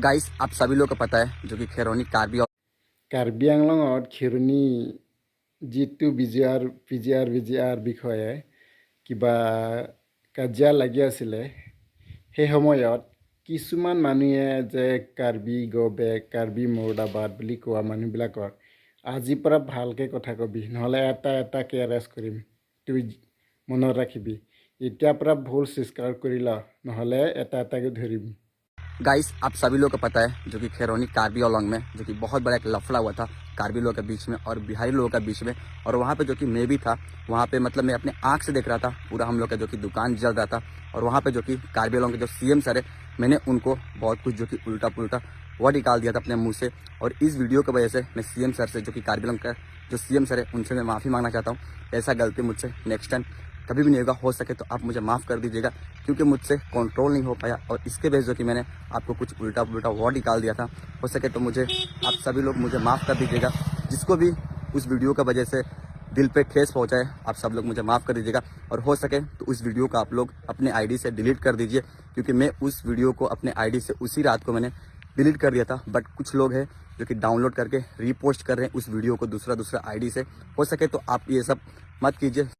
Guys आप सभी लोग को पता है जो कि खैरोनी कार्बि आंलंगत खिरनी जितु বিজিআৰ বিষয়ে কিবা কাজিয়া লাগি আছিলে সেই সময়ত কিছুমান মানুহে যে কাৰ্বি গবেক কাৰ্বি মুৰ্দাবাদ বুলি কোৱা মানুহবিলাকৰ আজিৰ পৰা ভালকৈ কথা কবি নহ'লে এটাকৈ এৰেষ্ট কৰিম তুই মনত ৰাখিবি এতিয়াৰ পৰা ভুল স্বীকাৰ কৰি ল নহ'লে এটাকৈ ধৰিম। गाइस आप सभी लोग को पता है जो कि खैरोनी कार्बी आंगलोंग में जो कि बहुत बड़ा एक लफड़ा हुआ था कार्बी लोगों के बीच में और बिहारी लोगों के बीच में। और वहाँ पे जो कि मैं भी था, वहाँ पे मतलब मैं अपने आँख से देख रहा था पूरा हम लोग का जो कि दुकान जल रहा था। और वहाँ पे जो कि कार्बी आंगलोंग के जो सीएम सर है, मैंने उनको बहुत कुछ जो कि उल्टा पुल्टा वो निकाल दिया था अपने मुँह से। और इस वीडियो की वजह से मैं सीएम सर से जो कि कार्बी आंगलोंग का जो सीएम सर है उनसे मैं माफ़ी मांगना चाहता हूँ। ऐसा गलती मुझसे नेक्स्ट टाइम कभी भी नहीं होगा। हो सके तो आप मुझे माफ़ कर दीजिएगा क्योंकि मुझसे कंट्रोल नहीं हो पाया और इसके वजह से कि मैंने आपको कुछ उल्टा पुल्टा वर्ड निकाल दिया था। हो सके तो मुझे आप सभी लोग मुझे माफ़ कर दीजिएगा। जिसको भी उस वीडियो का वजह से दिल पे ठेस पहुंचाए आप सब लोग मुझे माफ़ कर दीजिएगा। और हो सके तो उस वीडियो को आप लोग अपने आईडी से डिलीट कर दीजिए क्योंकि मैं उस वीडियो को अपने आईडी से उसी रात को मैंने डिलीट कर दिया था। बट कुछ लोग हैं जो कि डाउनलोड करके रीपोस्ट कर रहे हैं उस वीडियो को दूसरा आईडी से। हो सके तो आप ये सब मत कीजिए।